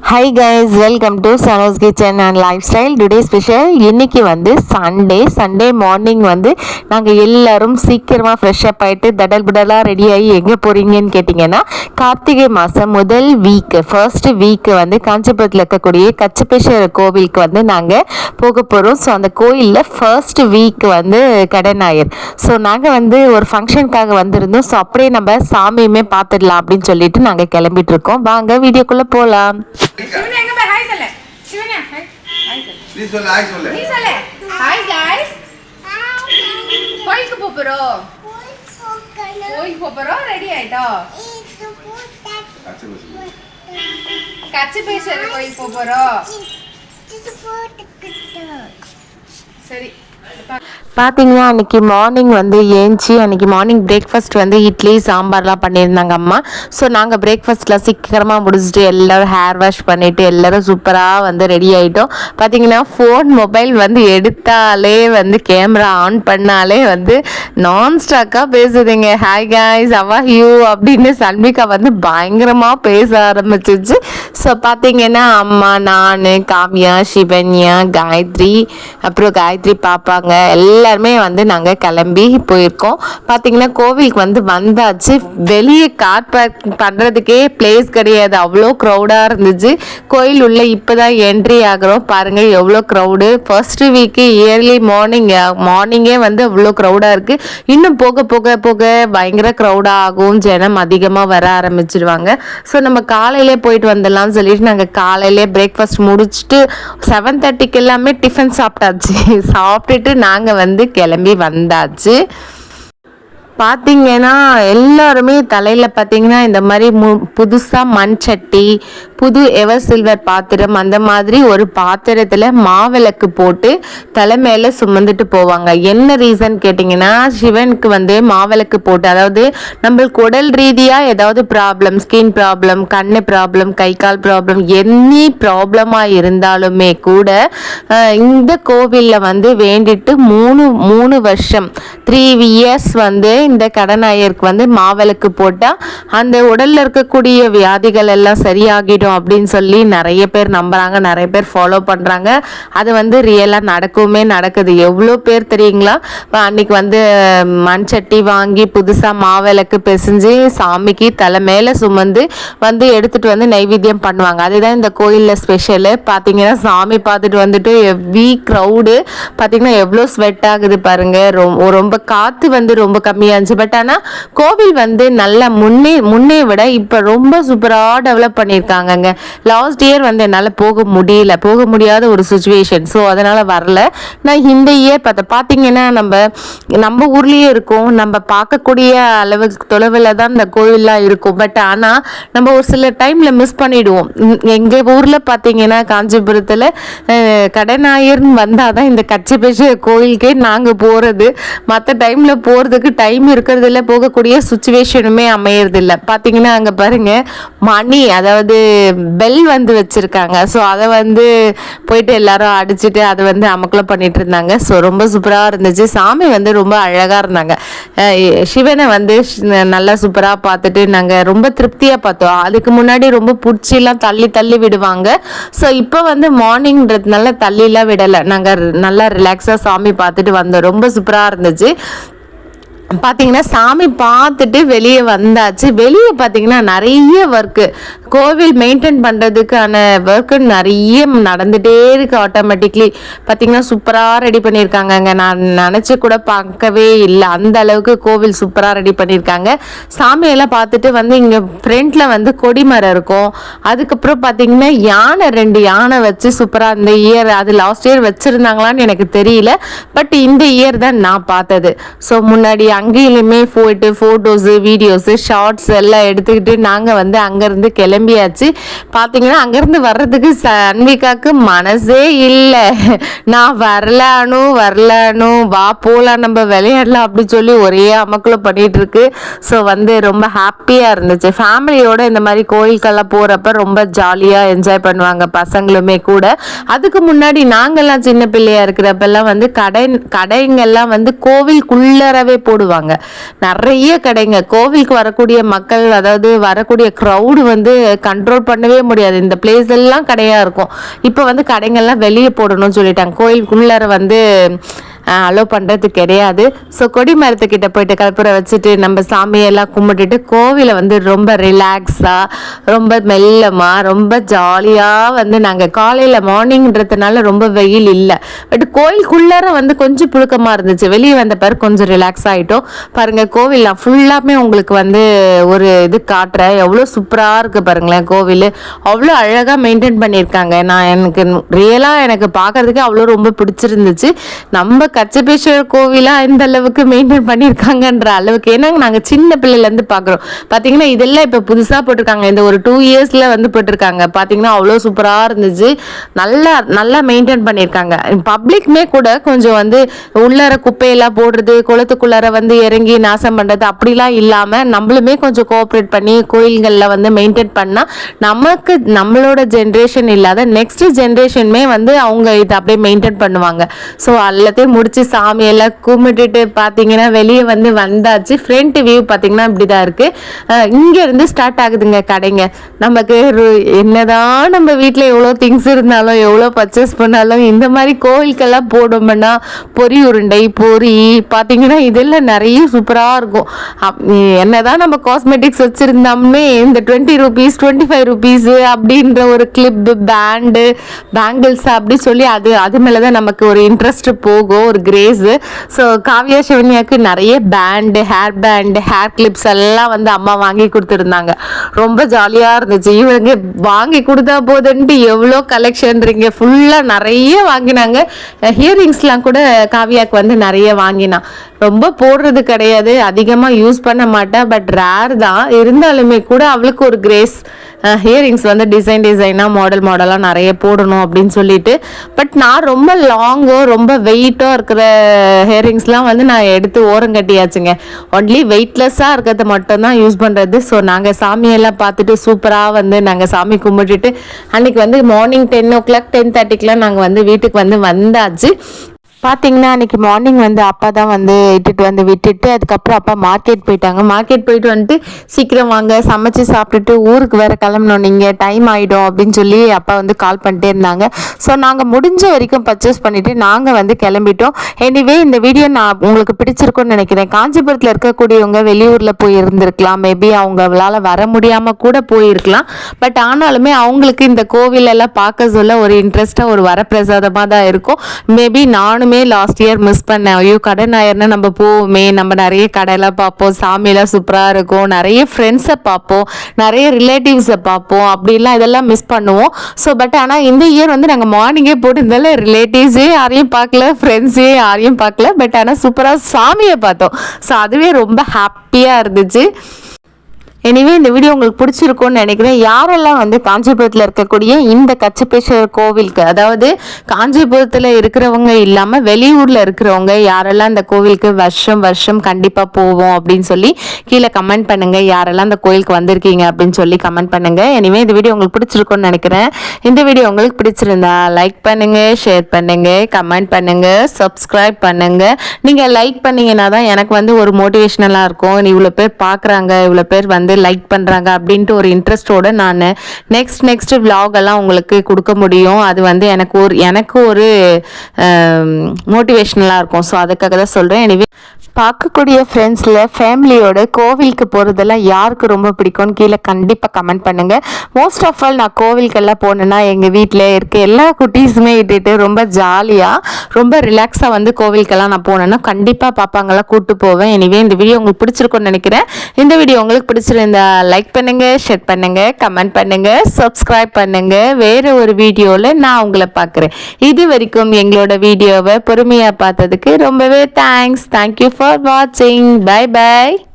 Hi guys, welcome to சனோஸ் kitchen and lifestyle. Today special. இன்னைக்கு வந்து Sunday morning வந்து நாங்கள் எல்லாரும் சீக்கிரமாக ஃப்ரெஷ்அப் ஆகிட்டு தடல் புடலாக ரெடி ஆகி எங்கே போகிறீங்கன்னு கேட்டிங்கன்னா, கார்த்திகை மாதம் முதல் ஃபர்ஸ்ட் வீக்கு வந்து காஞ்சிபுரத்தில் இருக்கக்கூடிய கச்சபேஸ்வரர் கோவிலுக்கு வந்து நாங்கள் போக போகிறோம். ஸோ அந்த கோயிலில் ஃபர்ஸ்ட் வீக் வந்து கடநாயர். ஸோ நாங்கள் வந்து ஒரு ஃபங்க்ஷனுக்காக வந்திருந்தோம். ஸோ அப்படியே நம்ம சாமியுமே பார்த்துடலாம் அப்படின்னு சொல்லிட்டு நாங்கள் கிளம்பிட்டு இருக்கோம். வாங்க வீடியோக்குள்ளே போகலாம். சிவனே எங்க பாரு ஹாய் சொல்லு சிவனே ஹாய் சொல்லு நீ சொல்லு ஹாய் गाइस கோயிலுக்கு போறோம் ரெடி ஆயிட்டோ கச்சபேஸ்வரர் கோயிலுக்கு போறோம் சரி பார்த்தீங்கன்னா அன்றைக்கி மார்னிங் வந்து ஏஞ்சி அன்றைக்கி மார்னிங் பிரேக்ஃபாஸ்ட் வந்து இட்லி சாம்பார்லாம் பண்ணியிருந்தாங்க அம்மா. ஸோ நாங்கள் பிரேக்ஃபாஸ்ட்டில் சீக்கிரமாக முடிச்சுட்டு எல்லோரும் ஹேர் வாஷ் பண்ணிவிட்டு எல்லோரும் சூப்பராக வந்து ரெடி ஆகிட்டோம். பார்த்தீங்கன்னா மொபைல் வந்து எடுத்தாலே வந்து கேமரா ஆன் பண்ணாலே வந்து நான்ஸ்டாக்காக பேசுதுங்க. Hi guys, how are you அப்படின்னு சன்மிகா வந்து பயங்கரமாக பேச ஆரம்பிச்சிச்சு. ஸோ பார்த்தீங்கன்னா அம்மா, நான், காவ்யா, சிவன்யா, காயத்ரி, அப்புறம் காயத்ரி பாப்பாங்க எல்லாருமே வந்து நாங்கள் கிளம்பி போயிருக்கோம். பார்த்தீங்கன்னா கோவிலுக்கு வந்து வந்தாச்சு. வெளியே கார் பார்க் பண்ணுறதுக்கே பிளேஸ் கிடையாது, அவ்வளோ க்ரௌடாக இருந்துச்சு. கோயில் உள்ள இப்போ தான் என்ட்ரி ஆகிறோம். பாருங்கள் எவ்வளோ க்ரௌடு. ஃபர்ஸ்ட் வீக்கு இயர்லி மார்னிங்கே வந்து அவ்வளோ க்ரௌடாக இருக்குது. இன்னும் போக போக போக பயங்கர க்ரௌடாக ஆகும், ஜனம் அதிகமாக வர ஆரம்பிச்சிடுவாங்க. ஸோ நம்ம காலையிலே போயிட்டு வந்துடலாம்னு சொல்லிட்டு நாங்கள் காலையிலே பிரேக்ஃபாஸ்ட் முடிச்சுட்டு 7:30க்கு எல்லாமே டிஃபன் சாப்பிட்டாச்சு. சாப்பிட்டுட்டு நாங்கள் வந்து கிளம்பி வந்தாச்சு. பார்த்தீங்கன்னா எல்லாருமே தலையில் பார்த்தீங்கன்னா இந்த மாதிரி புதுசாக மண் சட்டி, புது எவர் சில்வர் பாத்திரம், அந்த மாதிரி ஒரு பாத்திரத்தில் மாவிளக்கு போட்டு தலை மேலே சுமந்துட்டு போவாங்க. என்ன ரீசன் கேட்டிங்கன்னா, சிவனுக்கு வந்து மாவிளக்கு போட்டு, அதாவது நம்மளுக்கு உடல் ரீதியாக ஏதாவது ப்ராப்ளம், ஸ்கின் ப்ராப்ளம், கண்ணு ப்ராப்ளம், கை கால் ப்ராப்ளம், எனி ப்ராப்ளமாக இருந்தாலுமே கூட இந்த கோவிலில் வந்து வேண்டிட்டு மூணு வருஷம் 3 இயர்ஸ் வந்து இந்த கடநாயருக்கு வந்து மாவிளக்கு போட்டால் அந்த உடலில் இருக்கக்கூடிய வியாதிகள் எல்லாம் சரியாகிடும் அப்படின்னு சொல்லி நிறைய பேர் நம்புகிறாங்க, நிறைய பேர் ஃபாலோ பண்ணுறாங்க. அது வந்து ரியலாக நடக்குது. எவ்வளோ பேர் தெரியுங்களா, அன்னைக்கு வந்து மண் சட்டி வாங்கி புதுசாக மாவிளக்கு பிசைஞ்சு சாமிக்கு தலை மேலே சுமந்து வந்து எடுத்துகிட்டு வந்து நைவேத்தியம் பண்ணுவாங்க. அதுதான் இந்த கோயிலில் ஸ்பெஷலு. பார்த்தீங்கன்னா சாமி பார்த்துட்டு வந்துட்டு எவ்வி க்ரௌடு பார்த்தீங்கன்னா எவ்வளோ ஸ்வெட் ஆகுது பாருங்கள். ரொம்ப காற்று வந்து ரொம்ப கம்மியாக இருந்துச்சு. பட் ஆனால் கோவில் வந்து நல்லா முன்னே விட இப்போ ரொம்ப சூப்பராக டெவலப் பண்ணியிருக்காங்கங்க. லாஸ்ட் இயர் வந்து என்னால் போக முடியாத ஒரு சுச்சுவேஷன். ஸோ அதனால் வரல. நான் இந்த இயர் பார்த்தீங்கன்னா நம்ம ஊர்லேயே இருக்கும், நம்ம பார்க்கக்கூடிய அளவுக்கு தொலைவில் தான் இந்த கோவில்லாம் இருக்கும். பட் ஆனால் நம்ம ஒரு சில டைமில் மிஸ் பண்ணிவிடுவோம். எங்கள் ஊரில் பார்த்தீங்கன்னா காஞ்சிபுரத்தில் கடநாயர்னு வந்தால் தான் இந்த கச்சபேஸ்வரர் கோயிலுக்கே நாங்கள் போகிறது. மற்ற டைமில் போகிறதுக்கு டைம் இருக்கிறதில்ல, போகக்கூடிய சுச்சுவேஷனுமே அமையறதில்ல. பார்த்தீங்கன்னா அங்கே பாருங்கள் மணி, அதாவது பெல் வந்து வச்சுருக்காங்க. ஸோ அதை வந்து போயிட்டு எல்லாரும் அடிச்சுட்டு அதை வந்து அமக்கலம் பண்ணிட்டு இருந்தாங்க. ஸோ ரொம்ப சூப்பராக இருந்துச்சு. சாமி வந்து ரொம்ப அழகாக இருந்தாங்க. சிவனை வந்து நல்லா சூப்பராக பார்த்துட்டு நாங்கள் ரொம்ப திருப்தியாக பார்த்தோம். அதுக்கு முன்னாடி ரொம்ப பிடிச்சிலாம் தள்ளி விடுவாங்க. ஸோ இப்போ வந்து மார்னிங்கிறதுனால தள்ளிலாம் விடலை, நாங்கள் நல்லா ரிலாக்ஸாக சாமி பார்த்துட்டு வந்தோம். ரொம்ப சூப்பராக இருந்துச்சு. பார்த்தீங்கன்னா சாமி பார்த்துட்டு வெளியே வந்தாச்சு. வெளியே பார்த்தீங்கன்னா நிறைய ஒர்க்கு, கோவில் மெயின்டைன் பண்ணுறதுக்கான ஒர்க்கு நிறைய நடந்துகிட்டே இருக்கு. ஆட்டோமேட்டிக்லி பார்த்தீங்கன்னா சூப்பராக ரெடி பண்ணியிருக்காங்கங்க. நான் நினச்சி கூட பார்க்கவே இல்லை, அந்த அளவுக்கு கோவில் சூப்பராக ரெடி பண்ணியிருக்காங்க. சாமியெல்லாம் பார்த்துட்டு வந்து இங்கே ஃப்ரண்ட்டில் வந்து கொடிமரம் இருக்கும். அதுக்கப்புறம் பார்த்தீங்கன்னா யானை, 2 யானை வச்சு சூப்பராக இந்த இயர், அது லாஸ்ட் இயர் வச்சுருந்தாங்களான்னு எனக்கு தெரியல, பட் இந்த இயர் தான் நான் பார்த்தது. ஸோ முன்னாடி அங்கேயுமே போயிட்டு ஃபோட்டோஸு, வீடியோஸு, ஷார்ட்ஸ் எல்லாம் எடுத்துக்கிட்டு நாங்கள் வந்து அங்கேருந்து கிளம்பியாச்சு. பார்த்தீங்கன்னா அங்கேருந்து வர்றதுக்கு சன்விகாவுக்கு மனசே இல்லை. நான் வரலானு வா போகலாம், நம்ம விளையாடலாம் அப்படி சொல்லி ஒரே அமக்கலம் பண்ணிகிட்டு இருக்கு. ஸோ வந்து ரொம்ப ஹாப்பியாக இருந்துச்சு. ஃபேமிலியோடு இந்த மாதிரி கோயிலுக்கெல்லாம் போகிறப்ப ரொம்ப ஜாலியாக என்ஜாய் பண்ணுவாங்க பசங்களுமே கூட. அதுக்கு முன்னாடி நாங்கள்லாம் சின்ன பிள்ளையாக இருக்கிறப்பெல்லாம் வந்து கடைங்கெல்லாம் வந்து கோவிலுக்குள்ளரவே போடுவாங்க. போடுவாங்க. நிறைய கடைங்க, கோவிலுக்கு வரக்கூடிய மக்கள், அதாவது வரக்கூடிய க்ரௌடு வந்து கண்ட்ரோல் பண்ணவே முடியாது. இந்த பிளேஸ் எல்லாம் கடையாக இருக்கும். இப்போ வந்து கடைங்கள்லாம் வெளியே போடணும்னு சொல்லிட்டாங்க. கோயிலுக்குள்ளார வந்து அலோவ் பண்ணுறது கிடையாது. ஸோ கொடி மரத்துக்கிட்ட போயிட்டு கற்பூரம் வச்சுட்டு நம்ம சாமியெல்லாம் கும்பிட்டுட்டு கோவிலை வந்து ரொம்ப ரிலாக்ஸாக, ரொம்ப மெல்லமாக, ரொம்ப ஜாலியாக வந்து நாங்கள் காலையில் மார்னிங்கிறதுனால ரொம்ப வெயில் இல்லை, பட் கோயிலுக்குள்ளார வந்து கொஞ்சம் புழுக்கமாக இருந்துச்சு. வெளியே வந்த பிறகு கொஞ்சம் ரிலாக்ஸ் ஆகிட்டோம். பாருங்கள், கோவில்லாம் ஃபுல்லாமே உங்களுக்கு வந்து ஒரு இது காட்டுறேன். எவ்வளோ சூப்பராக இருக்குது பாருங்களேன். கோவில் அவ்வளோ அழகாக மெயின்டைன் பண்ணியிருக்காங்க. எனக்கு ரியலாக எனக்கு பார்க்குறதுக்கு அவ்வளோ ரொம்ப பிடிச்சிருந்துச்சு. நம்ம கச்சபேஸ்வரர் கோவிலாக இந்த அளவுக்கு மெயின்டைன் பண்ணியிருக்காங்கன்ற அளவுக்கு. ஏன்னா நாங்கள் சின்ன பிள்ளைலேருந்து பார்க்குறோம். பார்த்தீங்கன்னா இதெல்லாம் இப்போ புதுசாக போட்டிருக்காங்க, இந்த ஒரு 2 இயர்ஸில் வந்து போட்டிருக்காங்க. பார்த்தீங்கன்னா அவ்வளோ சூப்பராக இருந்துச்சு. நல்லா மெயின்டைன் பண்ணியிருக்காங்க. பப்ளிக்குமே கூட கொஞ்சம் வந்து உள்ளார குப்பையெல்லாம் போடுறது, குளத்துக்குள்ளார வந்து இறங்கி நாசம் பண்ணுறது அப்படிலாம் இல்லாமல் நம்மளுமே கொஞ்சம் கோஆப்ரேட் பண்ணி கோயில்களில் வந்து மெயின்டைன் பண்ணால் நமக்கு நம்மளோட ஜென்ரேஷன் இல்லாத நெக்ஸ்ட் ஜென்ரேஷனுமே வந்து அவங்க இதை அப்படியே மெயின்டைன் பண்ணுவாங்க. ஸோ எல்லாத்தையும் முடிச்சு சாமியெல்லாம் கும்பிட்டுட்டு பார்த்தீங்கன்னா வெளியே வந்து வந்தாச்சு. ஃப்ரண்ட் வியூ பார்த்தீங்கன்னா இப்படி தான் இருக்குது. இங்கேருந்து ஸ்டார்ட் ஆகுதுங்க கடைங்க. நமக்கு என்னதான் நம்ம வீட்டில் எவ்வளோ திங்ஸ் இருந்தாலும் எவ்வளோ பர்ச்சேஸ் பண்ணாலும் இந்த மாதிரி கோவிலுக்கெல்லாம் போடணும்னா பொரி உருண்டை, பொரி பார்த்தீங்கன்னா இதெல்லாம் நிறைய சூப்பராக இருக்கும். என்னதான் நம்ம காஸ்மெட்டிக்ஸ் வச்சுருந்தோம்னே இந்த 20 rupees 25 rupees அப்படின்ற ஒரு கிளிப்பு, பேண்டு, பேங்கிள்ஸ் அப்படி சொல்லி அது மேலே தான் நமக்கு ஒரு இன்ட்ரெஸ்ட் போகும், ஒரு கிரேஸு. ஸோ காவியா சிவன்யாவுக்கு நிறைய பேண்டு, ஹேர் கிளிப்ஸ் எல்லாம் வந்து அம்மா வாங்கி கொடுத்துருந்தாங்க. ரொம்ப ஜாலியாக இருந்துச்சு. இவங்க வாங்கி கொடுத்தா போதுன்ட்டு எவ்வளோ கலெக்ஷன்றீங்க, ஃபுல்லாக நிறைய வாங்கினாங்க. ஹியரிங்ஸ்லாம் கூட காவியாவுக்கு வந்து நிறைய வாங்கினான். ரொம்ப போடுறது கிடையாது, அதிகமாக யூஸ் பண்ண மாட்டேன், பட் ரேர் தான். இருந்தாலுமே கூட அவளுக்கு ஒரு கிரேஸ். ஹியரிங்ஸ் வந்து டிசைனாக மாடலாக நிறைய போடணும் அப்படின்னு சொல்லிட்டு. பட் நான் ரொம்ப லாங்கோ ரொம்ப வெயிட்டோ இருக்கிற ஹியரிங்ஸ்லாம் வந்து நான் எடுத்து ஓரம் கட்டியாச்சுங்க. ஒன்லி வெயிட்லெஸ்ஸாக இருக்கிறத மட்டும்தான் யூஸ் பண்ணுறது. ஸோ நாங்கள் சாமியெல்லாம் பார்த்துட்டு சூப்பராக வந்து நாங்கள் சாமி கும்பிட்டுட்டு அன்றைக்கி வந்து மார்னிங் 10 o'clock 10:30க்குலாம் நாங்கள் வந்து வீட்டுக்கு வந்து வந்தாச்சு. பார்த்தீங்கன்னா அன்றைக்கி மார்னிங் வந்து அப்பா தான் வந்து இட்டுட்டு வந்து விட்டுட்டு அதுக்கப்புறம் அப்பா மார்க்கெட் போயிட்டாங்க. மார்க்கெட் போயிட்டு வந்துட்டு சீக்கிரம் வாங்க, சமைச்சு சாப்பிட்டுட்டு ஊருக்கு வேறு கிளம்பணும், நீங்கள் டைம் ஆகிடும் அப்படின்னு சொல்லி அப்பா வந்து கால் பண்ணிட்டே இருந்தாங்க. ஸோ நாங்கள் முடிஞ்ச வரைக்கும் பர்ச்சேஸ் பண்ணிவிட்டு நாங்கள் வந்து கிளம்பிட்டோம். எனிவே இந்த வீடியோ நான் உங்களுக்கு பிடிச்சிருக்குன்னு நினைக்கிறேன். காஞ்சிபுரத்தில் இருக்கக்கூடியவங்க வெளியூரில் போய் இருந்திருக்கலாம், மேபி அவங்களால வர முடியாமல் கூட போயிருக்கலாம். பட் ஆனாலுமே அவங்களுக்கு இந்த கோவிலெல்லாம் பார்க்க சொல்ல ஒரு இன்ட்ரெஸ்ட்டாக ஒரு வரப்பிரசாதமாக தான் இருக்கும். மேபி நானும் லாஸ்ட் இயர் மிஸ் பண்ணேன். ஐயோ கடை ஞாயிறுனா நம்ம போவோமே, நம்ம நிறைய கடையெல்லாம் பார்ப்போம், சாமியெல்லாம் சூப்பராக இருக்கும், நிறைய ஃப்ரெண்ட்ஸை பார்ப்போம், நிறைய ரிலேட்டிவ்ஸை பார்ப்போம், அப்படிலாம் இதெல்லாம் மிஸ் பண்ணுவோம். ஸோ பட் ஆனால் இந்த இயர் வந்து நாங்கள் மார்னிங்கே போட்டிருந்தால ரிலேட்டிவ்ஸே யாரையும் பார்க்கல, ஃப்ரெண்ட்ஸே யாரையும் பார்க்கல, பட் ஆனால் சூப்பராக சாமியை பார்த்தோம். ஸோ அதுவே ரொம்ப ஹாப்பியாக இருந்துச்சு. எனிவே இந்த வீடியோ உங்களுக்கு பிடிச்சிருக்கும்னு நினைக்கிறேன். யாரெல்லாம் வந்து காஞ்சிபுரத்தில் இருக்கக்கூடிய இந்த கச்சபேஸ்வரர் கோவிலுக்கு, அதாவது காஞ்சிபுரத்தில் இருக்கிறவங்க இல்லாமல் வெளியூரில் இருக்கிறவங்க யாரெல்லாம் இந்த கோவிலுக்கு வருஷம் கண்டிப்பாக போவோம் அப்படின்னு சொல்லி கீழே கமெண்ட் பண்ணுங்கள். யாரெல்லாம் இந்த கோவிலுக்கு வந்திருக்கீங்க அப்படின்னு சொல்லி கமெண்ட் பண்ணுங்கள். எனிவே இந்த வீடியோ உங்களுக்கு பிடிச்சிருக்கும்னு நினைக்கிறேன். இந்த வீடியோ உங்களுக்கு பிடிச்சிருந்தா லைக் பண்ணுங்கள், ஷேர் பண்ணுங்கள், கமெண்ட் பண்ணுங்கள், சப்ஸ்கிரைப் பண்ணுங்கள். நீங்கள் லைக் பண்ணிங்கன்னா தான் எனக்கு வந்து ஒரு மோட்டிவேஷ்னலாக இருக்கும். இவ்வளோ பேர் பார்க்குறாங்க, இவ்வளோ பேர் வந்து லைக் பண்ணுறாங்க அப்படின்ட்டு ஒரு இன்ட்ரெஸ்டோட நான் நெக்ஸ்ட் vlog எல்லாம் உங்களுக்கு கொடுக்க முடியும். அது வந்து எனக்கு ஒரு மோட்டிவேஷ்னலாக இருக்கும். ஸோ அதுக்காக தான் சொல்கிறேன். எனவே பார்க்கக்கூடிய ஃப்ரெண்ட்ஸில் ஃபேமிலியோட கோவிலுக்கு போகிறதெல்லாம் யாருக்கு ரொம்ப பிடிக்கும்னு கீழே கண்டிப்பாக கமெண்ட் பண்ணுங்கள். மோஸ்ட் ஆஃப் ஆல் நான் கோவிலுக்கெல்லாம் போனேன்னா எங்கள் வீட்டில் இருக்க எல்லா குட்டீஸுமே இட்டுட்டு ரொம்ப ஜாலியாக ரொம்ப ரிலாக்ஸாக வந்து கோவிலுக்கெல்லாம் நான் போனேன்னா கண்டிப்பாக பாப்பாங்கெல்லாம் கூப்பிட்டு போவேன். எனிவே இந்த வீடியோ உங்களுக்கு பிடிச்சிருக்கும்னு நினைக்கிறேன். இந்த வீடியோ உங்களுக்கு பிடிச்சிருந்தா லைக் பண்ணுங்கள், ஷேர் பண்ணுங்கள், கமெண்ட் பண்ணுங்கள், சப்ஸ்கிரைப் பண்ணுங்கள். வேறு ஒரு வீடியோவில் நான் உங்களை பார்க்குறேன். இது வரைக்கும் எங்களோட வீடியோவை பொறுமையாக பார்த்ததுக்கு ரொம்பவே thanks. Thank you for watching. Bye bye.